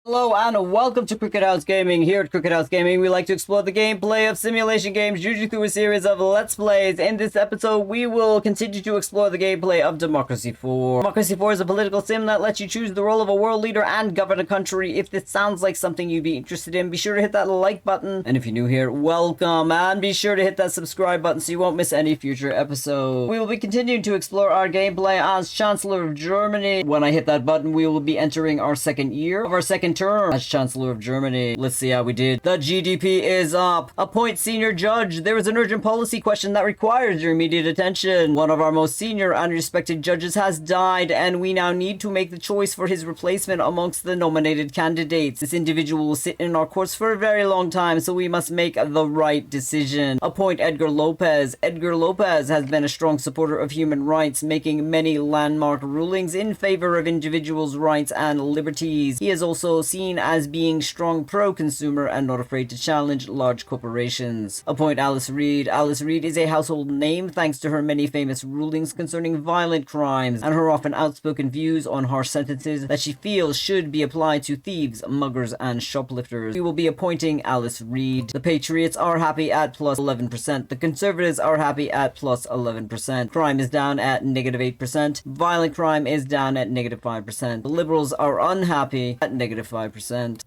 Hello and welcome to Cricket House Gaming. Here at Cricket House Gaming, we like to explore the gameplay of simulation games, usually through a series of Let's Plays. In this episode, we will continue to explore the gameplay of Democracy 4. Democracy 4 is a political sim that lets you choose the role of a world leader and govern a country. If this sounds like something you'd be interested in, be sure to hit that like button. And if you're new here, welcome. And be sure to hit that subscribe button so you won't miss any future episodes. We will be continuing to explore our gameplay as Chancellor of Germany. When I hit that button, we will be entering our second year of our second term as Chancellor of Germany. Let's see how we did. The GDP is up. Appoint senior judge. There is an urgent policy question that requires your immediate attention. One of our most senior and respected judges has died, and we now need to make the choice for his replacement amongst the nominated candidates. This individual will sit in our courts for a very long time, so we must make the right decision. Appoint Edgar Lopez. Edgar Lopez has been a strong supporter of human rights, making many landmark rulings in favor of individuals' rights and liberties. He is also seen as being strong pro-consumer and not afraid to challenge large corporations. Appoint Alice Reed. Alice Reed is a household name thanks to her many famous rulings concerning violent crimes and her often outspoken views on harsh sentences that she feels should be applied to thieves, muggers, and shoplifters. We will be appointing Alice Reed. The Patriots are happy at plus 11%. The Conservatives are happy at plus 11%. Crime is down at negative 8%. Violent crime is down at negative 5%. The Liberals are unhappy at negative 5%.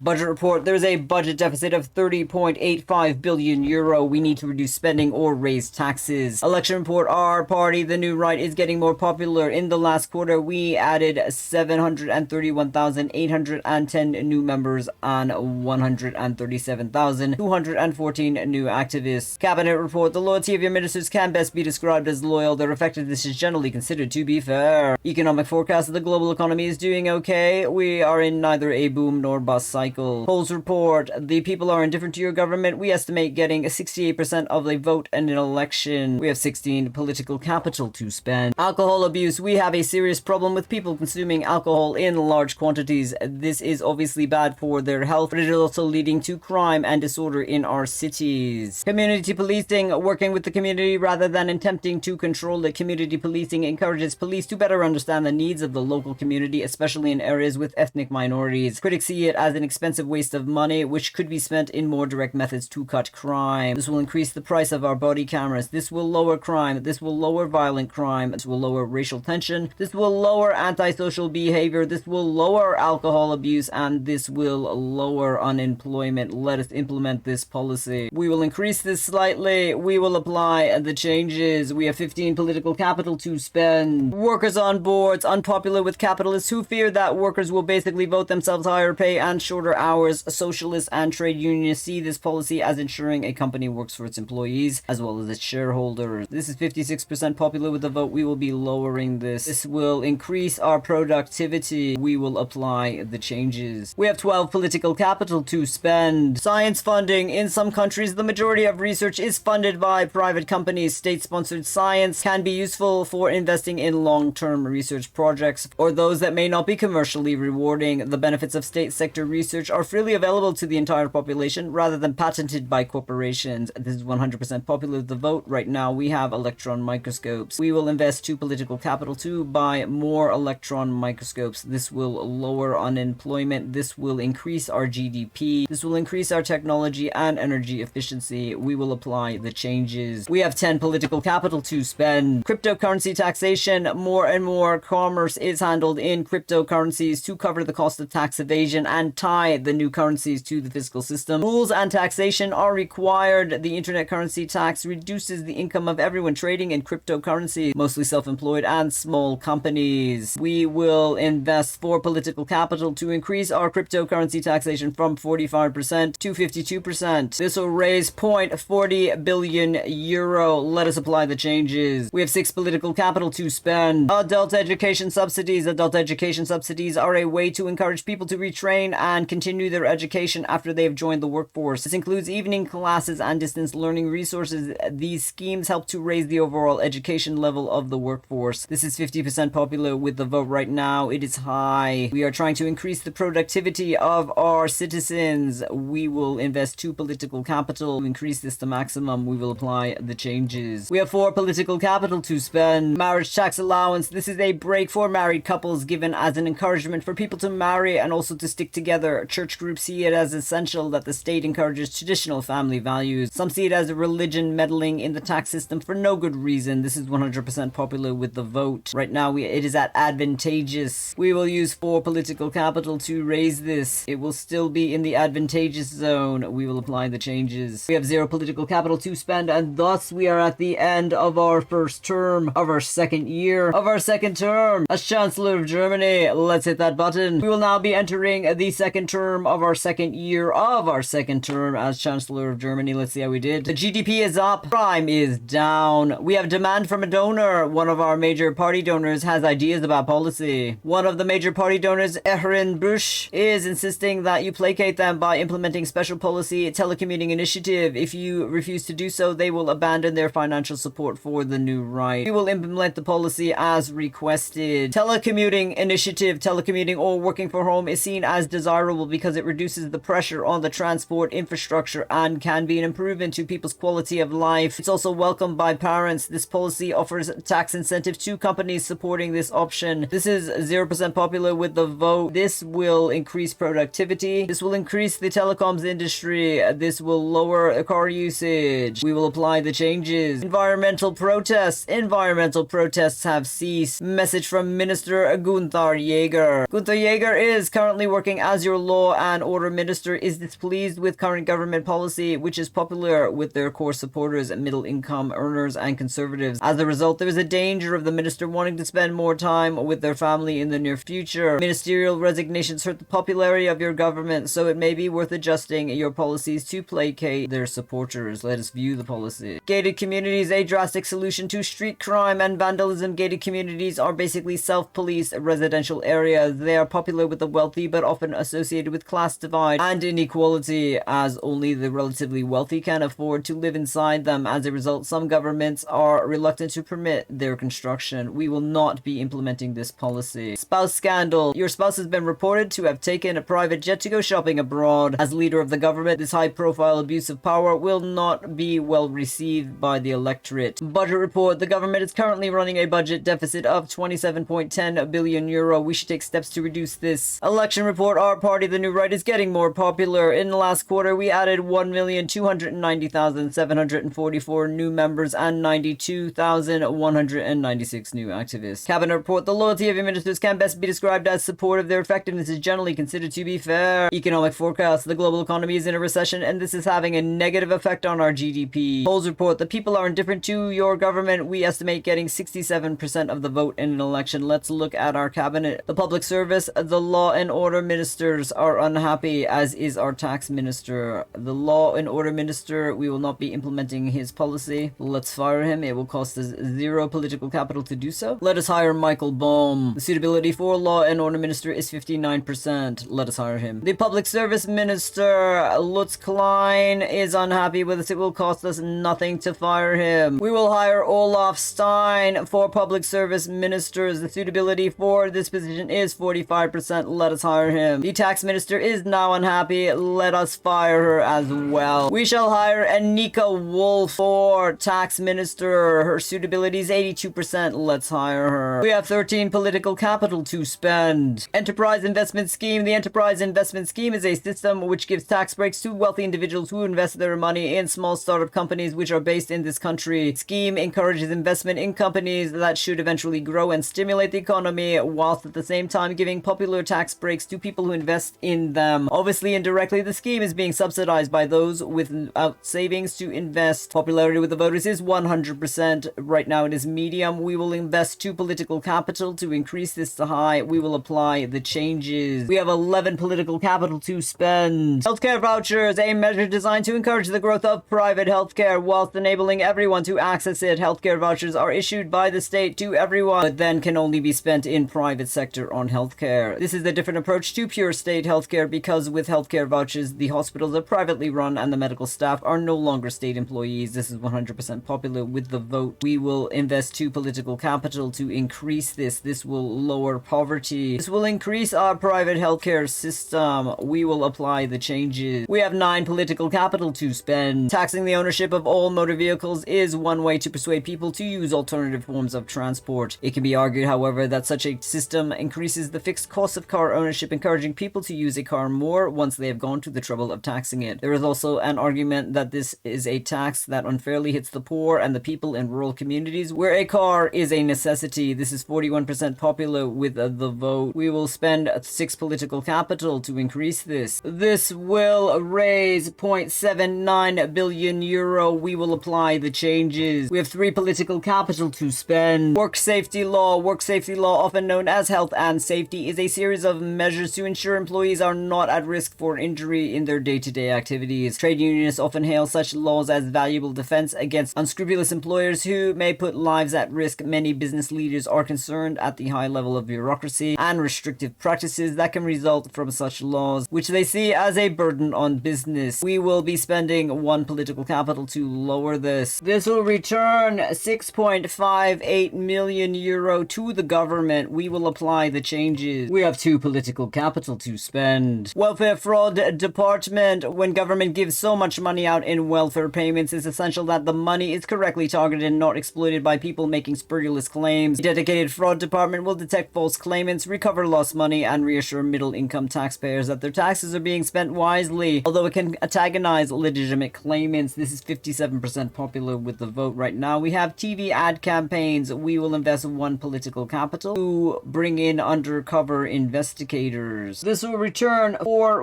Budget report. There's a budget deficit of 30.85 billion euro. We need to reduce spending or raise taxes. Election report. Our party, the New Right, is getting more popular. In the last quarter, we added 731,810 new members and 137,214 new activists. Cabinet report. The loyalty of your ministers can best be described as loyal. Their effectiveness is generally considered to be fair. Economic forecast of the global economy is doing okay. We are in neither a boom nor bust cycle. Polls report. The people are indifferent to your government. We estimate getting 68% of the vote in an election. We have 16 political capital to spend. Alcohol abuse. We have a serious problem with people consuming alcohol in large quantities. This is obviously bad for their health, but it is also leading to crime and disorder in our cities. Community policing. Working with the community rather than attempting to control it. Community policing encourages police to better understand the needs of the local community, especially in areas with ethnic minorities. Critics see it as an expensive waste of money, which could be spent in more direct methods to cut crime. This will increase the price of our body cameras. This will lower crime. This will lower violent crime. This will lower racial tension. This will lower antisocial behavior. This will lower alcohol abuse, and this will lower unemployment. Let us implement this policy. We will increase this slightly. We will apply the changes. We have 15 political capital to spend. Workers on boards. Unpopular with capitalists who fear that workers will basically vote themselves higher pay and shorter hours. Socialists and trade unions see this policy as ensuring a company works for its employees as well as its shareholders. This is 56% popular with the vote. We will be lowering this. This will increase our productivity. We will apply the changes. We have 12 political capital to spend. Science funding. In some countries, the majority of research is funded by private companies. State-sponsored science can be useful for investing in long-term research projects or those that may not be commercially rewarding. The benefits of state sector research are freely available to the entire population rather than patented by corporations. This is 100% popular with the vote. Right now we have electron microscopes. We will invest 2 political capital to buy more electron microscopes. This will lower unemployment. This will increase our GDP. This will increase our technology and energy efficiency. We will apply the changes. We have 10 political capital to spend. Cryptocurrency taxation. More and more commerce is handled in cryptocurrencies to cover the cost of tax evasion and tie the new currencies to the fiscal system. Rules and taxation are required. The internet currency tax reduces the income of everyone trading in cryptocurrency, mostly self-employed and small companies. We will invest 4 political capital to increase our cryptocurrency taxation from 45% to 52%. This will raise 0.40 billion euro. Let us apply the changes. We have 6 political capital to spend. Adult education subsidies. Adult education subsidies are a way to encourage people to retrain and continue their education after they have joined the workforce. This includes evening classes and distance learning resources. These schemes help to raise the overall education level of the workforce. This is 50% popular with the vote right now. It is high. We are trying to increase the productivity of our citizens. We will invest 2 political capital to increase this to maximum. We will apply the changes. We have 4 political capital to spend. Marriage tax allowance. This is a break for married couples given as an encouragement for people to marry and also to stick together. Church groups see it as essential that the state encourages traditional family values. Some see it as a religion meddling in the tax system for no good reason. This is 100% popular with the vote. Right now, it is at advantageous. We will use 4 political capital to raise this. It will still be in the advantageous zone. We will apply the changes. We have 0 political capital to spend, and thus we are at the end of our first term, of our second year, of our second term as Chancellor of Germany. Let's hit that button. We will now be entering the second term of our second year of our second term as Chancellor of Germany. Let's see how we did. The GDP is up. Crime is down. We have demand from a donor. One of our major party donors has ideas about policy. One of the major party donors, Erin Bush, is insisting that you placate them by implementing special policy telecommuting initiative. If you refuse to do so, they will abandon their financial support for the new right. We will implement the policy as requested. Telecommuting initiative, telecommuting or working from home is seen as desirable because it reduces the pressure on the transport infrastructure and can be an improvement to people's quality of life. It's also welcomed by parents. This policy offers tax incentive to companies supporting this option. This is 0% popular with the vote. This will increase productivity. This will increase the telecoms industry. This will lower car usage. We will apply the changes. Environmental protests. Environmental protests have ceased. Message from Minister Gunther Jäger. Gunther Jäger is currently working as your law and order minister, is displeased with current government policy, which is popular with their core supporters, middle income earners and conservatives. As a result, there is a danger of the minister wanting to spend more time with their family in the near future. Ministerial resignations hurt the popularity of your government, so it may be worth adjusting your policies to placate their supporters. Let us view the policy. Gated communities, a drastic solution to street crime and vandalism. Gated communities are basically self-policed residential areas. They are popular with the wealthy, but often associated with class divide and inequality, as only the relatively wealthy can afford to live inside them. As a result, some governments are reluctant to permit their construction. We will not be implementing this policy. Spouse scandal. Your spouse has been reported to have taken a private jet to go shopping abroad. As leader of the government, this high-profile abuse of power will not be well received by the electorate. Budget report. The government is currently running a budget deficit of 27.10 billion euro. We should take steps to reduce this. Election report. Our party, the New Right, is getting more popular. In the last quarter, we added 1,290,744 new members and 92,196 new activists. Cabinet report. The loyalty of your ministers can best be described as supportive. Their effectiveness is generally considered to be fair. Economic forecast. The global economy is in a recession, and this is having a negative effect on our GDP. Polls report. The people are indifferent to your government. We estimate getting 67% of the vote in an election. Let's look at our cabinet. The public service. The law and order ministers are unhappy, as is our tax minister. The law and order minister, we will not be implementing his policy. Let's fire him. It will cost us 0 political capital to do so. Let us hire Michael Baum. The suitability for law and order minister is 59%. Let us hire him. The public service minister, Lutz Klein, is unhappy with us. It will cost us nothing to fire him. We will hire Olaf Stein for public service ministers. The suitability for this position is 45%. Let us hire him. The tax minister is now unhappy. Let us fire her as well. We shall hire Annika Wolf for tax minister. Her suitability is 82%. Let's hire her. We have 13 political capital to spend. Enterprise investment scheme. The enterprise investment scheme is a system which gives tax breaks to wealthy individuals who invest their money in small startup companies which are based in this country. Scheme encourages investment in companies that should eventually grow and stimulate the economy, whilst at the same time giving popular tax breaks to people who invest in them. Obviously, indirectly, the scheme is being subsidized by those without savings to invest. Popularity with the voters is 100%. Right now it is medium. We will invest 2 political capital to increase this to high. We will apply the changes. We have 11 political capital to spend. Healthcare vouchers, a measure designed to encourage the growth of private healthcare whilst enabling everyone to access it. Healthcare vouchers are issued by the state to everyone, but then can only be spent in private sector on healthcare. This is a different approach to pure state healthcare because with healthcare vouchers, the hospitals are privately run and the medical staff are no longer state employees. This is 100% popular with the vote. We will invest 2 political capital to increase this. This will lower poverty. This will increase our private healthcare system. We will apply the changes. We have 9 political capital to spend. Taxing the ownership of all motor vehicles is one way to persuade people to use alternative forms of transport. It can be argued, however, that such a system increases the fixed cost of car ownership and encouraging people to use a car more once they have gone to the trouble of taxing it. There is also an argument that this is a tax that unfairly hits the poor and the people in rural communities where a car is a necessity. This is 41% popular with the vote. We will spend 6 political capital to increase this. This will raise 0.79 billion euro. We will apply the changes. We have 3 political capital to spend. Work safety law. Work safety law, often known as health and safety, is a series of measures to ensure employees are not at risk for injury in their day-to-day activities. Trade unionists often hail such laws as valuable defense against unscrupulous employers who may put lives at risk. Many business leaders are concerned at the high level of bureaucracy and restrictive practices that can result from such laws, which they see as a burden on business. We will be spending 1 political capital to lower this. This will return 6.58 million euro to the government. We will apply the changes. We have 2 political capital to spend. Welfare fraud department. When government gives so much money out in welfare payments, it's essential that the money is correctly targeted and not exploited by people making spurious claims. The dedicated fraud department will detect false claimants, recover lost money, and reassure middle-income taxpayers that their taxes are being spent wisely. Although it can antagonize legitimate claimants, this is 57% popular with the vote right now. We have TV ad campaigns. We will invest 1 political capital to bring in undercover investigators. This will return for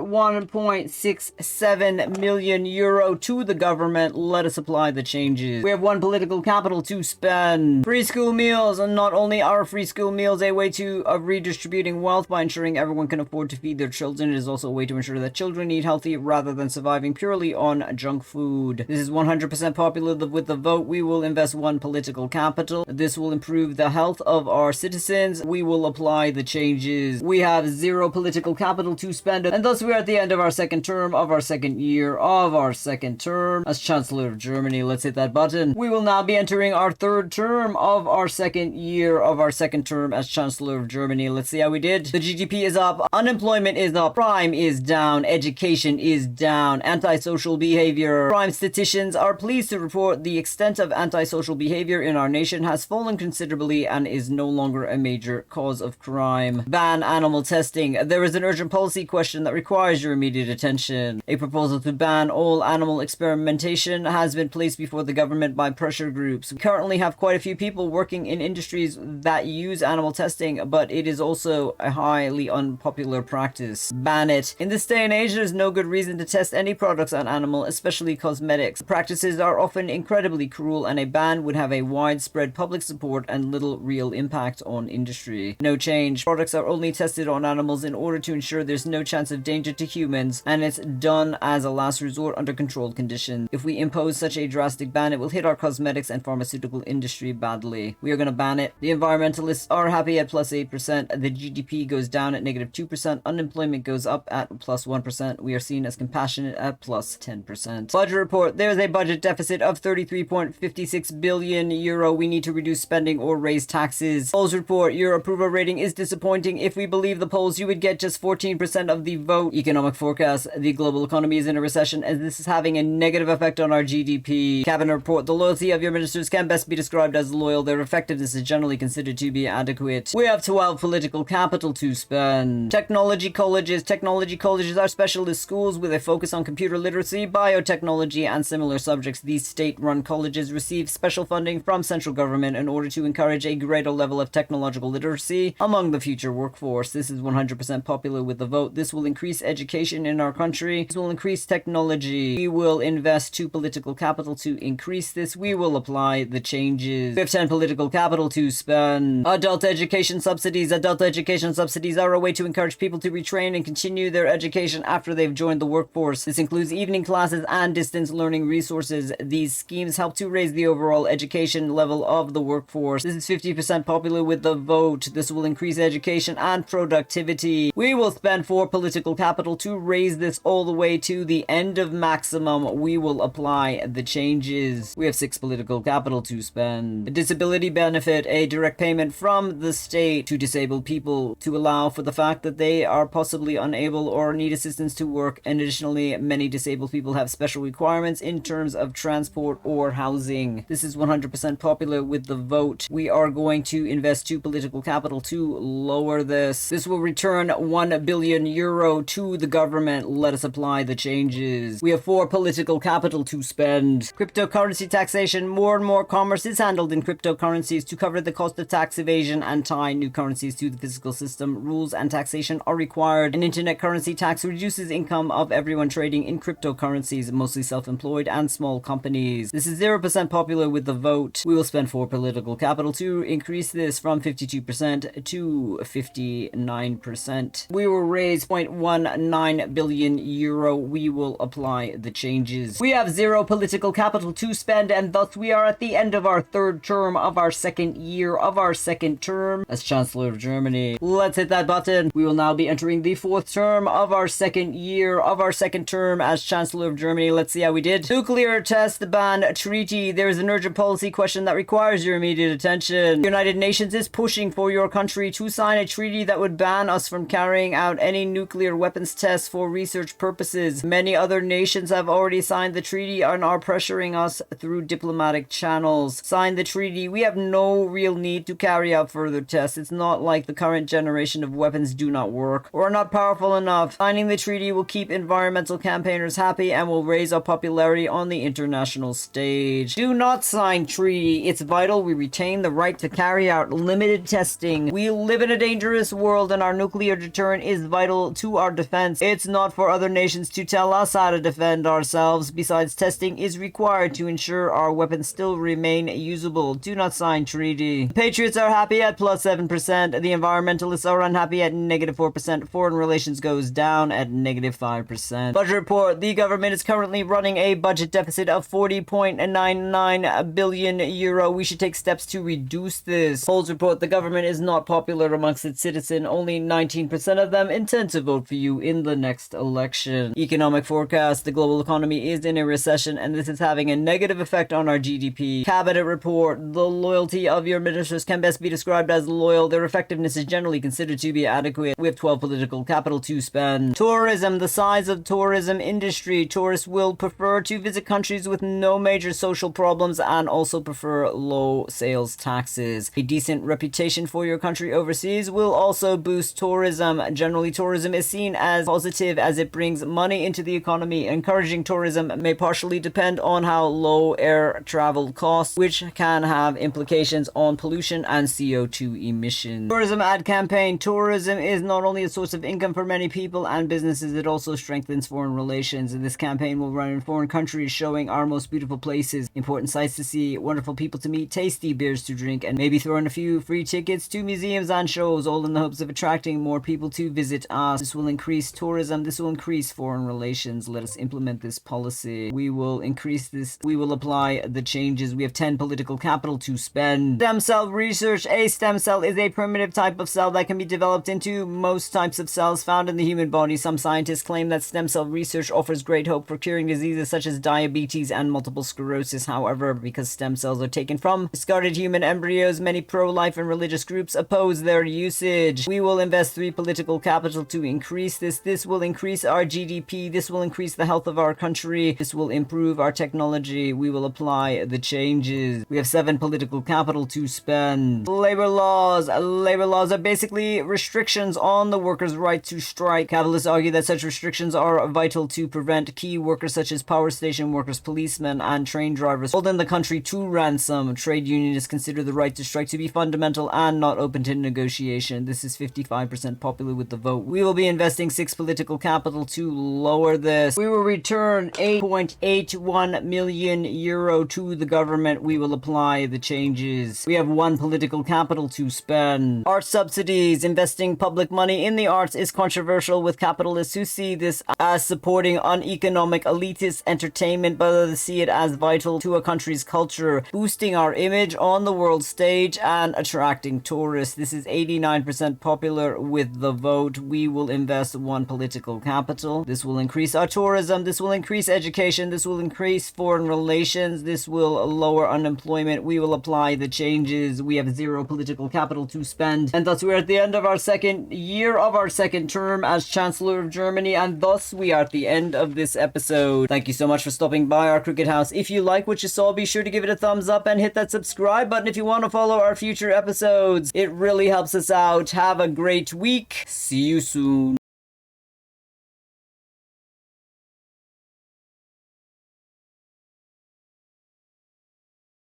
1.67 million euro to the government. Let us apply the changes. We have 1 political capital to spend. Free school meals. Not only are free school meals a way of redistributing wealth by ensuring everyone can afford to feed their children, it is also a way to ensure that children eat healthy rather than surviving purely on junk food. This is 100% popular with the vote. We will invest 1 political capital. This will improve the health of our citizens. We will apply the changes. We have 0 political capital to spend, and thus we are at the end of our second term, of our second year, of our second term as Chancellor of Germany. Let's hit that button. We will now be entering our 3rd term of our second year, of our second term as Chancellor of Germany. Let's see how we did. The GDP is up, unemployment is up, crime is down, education is down, antisocial behavior. Crime statisticians are pleased to report the extent of antisocial behavior in our nation has fallen considerably and is no longer a major cause of crime. Ban animal testing. There is an urgent policy question that requires your immediate attention. A proposal to ban all animal experimentation has been placed before the government by pressure groups. We currently have quite a few people working in industries that use animal testing, but it is also a highly unpopular practice. Ban it. In this day and age, there's no good reason to test any products on animal, especially cosmetics. Practices are often incredibly cruel, and a ban would have a widespread public support and little real impact on industry. No change. Products are only tested on animals in order to ensure there's no chance of danger to humans, and it's done as a last resort under controlled conditions. If we impose such a drastic ban, it will hit our cosmetics and pharmaceutical industry badly. We are going to ban it. The environmentalists are happy at +8%. The GDP goes down at -2%. Unemployment goes up at +1%. We are seen as compassionate at +10%. Budget report. There is a budget deficit of 33.56 billion euro. We need to reduce spending or raise taxes. Polls report. Your approval rating is disappointing. If we believe the polls, you would get just 14% of the vote. Economic forecast. The global economy is in a recession, and this is having a negative effect on our GDP. Cabinet report. The loyalty of your ministers can best be described as loyal. Their effectiveness is generally considered to be adequate. We have 12 political capital to spend. Technology colleges. Technology colleges are specialist schools with a focus on computer literacy, biotechnology, and similar subjects. These state-run colleges receive special funding from central government in order to encourage a greater level of technological literacy among the future workforce. This is 100% popular with the vote. This will increase education in our country. This will increase technology. We will invest 2 political capital to increase this. We will apply the changes. We have 10 political capital to spend. Adult education subsidies. Adult education subsidies are a way to encourage people to retrain and continue their education after they've joined the workforce. This includes evening classes and distance learning resources. These schemes help to raise the overall education level of the workforce. This is 50% popular with the vote. This will increase education and productivity. We will spend 4 political capital to raise this all the way to the end of maximum. We will apply the changes. We have 6 political capital to spend. A disability benefit, a direct payment from the state to disabled people to allow for the fact that they are possibly unable or need assistance to work. And additionally, many disabled people have special requirements in terms of transport or housing. This is 100% popular with the vote. We are going to invest 2 political capital to lower this. This will return 1 billion euro to the government. Let us apply the changes. We have 4 political capital to spend. Cryptocurrency taxation. More and more commerce is handled in cryptocurrencies to cover the cost of tax evasion and tie new currencies to the physical system. Rules and taxation are required. An internet currency tax reduces income of everyone trading in cryptocurrencies, mostly self-employed and small companies. This is 0% popular with the vote. We will spend 4 political capital to increase this from 52% to 59%. We will raise 0.19 billion euro. We will apply the changes. We have 0 political capital to spend, and thus we are at the end of our 3rd term of our 2nd year of our 2nd term as Chancellor of Germany. Let's hit that button. We will now be entering the 4th term of our 2nd year of our 2nd term as Chancellor of Germany. Let's see how we did. Nuclear test ban treaty. There is an urgent policy question that requires your immediate attention. The United Nations is pushing for your country to sign a treaty that would ban us from carrying out any nuclear weapons tests for research purposes. Many other nations have already signed the treaty and are pressuring us through diplomatic channels. Sign the treaty. We have no real need to carry out further tests. It's not like the current generation of weapons do not work or are not powerful enough. Signing the treaty will keep environmental campaigners happy and will raise our popularity on the international stage. Do not sign treaty. It's vital we retain the right to carry out limited testing. We live in a dangerous world and our nuclear deterrent is vital to our defense. It's not for other nations to tell us how to defend ourselves. Besides, testing is required to ensure our weapons still remain usable. Do not sign treaty. Patriots are happy at +7%. The environmentalists are unhappy at -4%. Foreign relations goes down at -5%. Budget report. The government is currently running a budget deficit of 40.99 billion euro. We should take steps to reduce this. Polls report the government is not popular amongst its citizens. Only 19% of them intend to vote for you in the next election. Economic forecast. The global economy is in a recession and this is having a negative effect on our GDP. Cabinet report. The loyalty of your ministers can best be described as loyal. Their effectiveness is generally considered to be adequate. We have 12 political capital to spend. Tourism. The size of tourism industry. Tourists will prefer to visit countries with no major social problems and also prefer low sales taxes. A decent reputation for your country overseas will also boost tourism. Generally, tourism is seen as positive as it brings money into the economy. Encouraging tourism may partially depend on how low air travel costs, which can have implications on pollution and CO2 emissions. Tourism ad campaign. Tourism is not only a source of income for many people and businesses, it also strengthens foreign relations. And this campaign will run in foreign countries, showing our most beautiful places, important sights to see, wonderful people to meet, tasty beers to drink, and maybe throw in a few free tickets to museums and shows, all in the hopes of attracting more people to visit us. This will increase tourism. This will increase foreign relations. Let us implement this policy. We will increase this. We will apply the changes. We have 10 political capital to spend. Stem cell research. A stem cell is a primitive type of cell that can be developed into most types of cells found in the human body. Some scientists claim that stem cell research offers great hope for curing diseases such as diabetes and multiple sclerosis. However, because stem cells are taken from discarded human embryos, many pro-life and religious groups oppose their usage. We will invest 3 political capital to increase this. This will increase our GDP. This will increase the health of our country. This will improve our technology. We will apply the changes. We have 7 political capital to spend. Labor laws. Labor laws are basically restrictions on the workers' right to strike. Capitalists argue that such restrictions are vital to prevent key workers such as power station workers, policemen, and train drivers holding the country to ransom. Trade unionists consider the right to strike to be fundamental and not open to negotiation. This is 55% popular with the vote. We will be investing 6 political capital to lower this. We will return 8.81 million euro to the government. We will apply the changes. We have 1 political capital to spend. Art subsidies. Investing public money in the arts is controversial with capitalists who see this as supporting uneconomic elitist entertainment, but others see it as vital to a country's culture, boosting our image on the world stage and attracting tourists. This is 89% popular with the vote. We will invest 1 political capital. This will increase our tourism. This will increase education. This will increase foreign relations. This will lower unemployment. We will apply the changes. We have 0 political capital to spend. And thus we are at the end of our 2nd year of our 2nd term as Chancellor of Germany. And thus we are at the end of this episode. Thank you so much for stopping by our Cricket House. If you like what you saw, be sure to give it a thumbs up and hit that subscribe button if you want to follow our future episodes. It really helps us out. Have a great week. week. See you soon.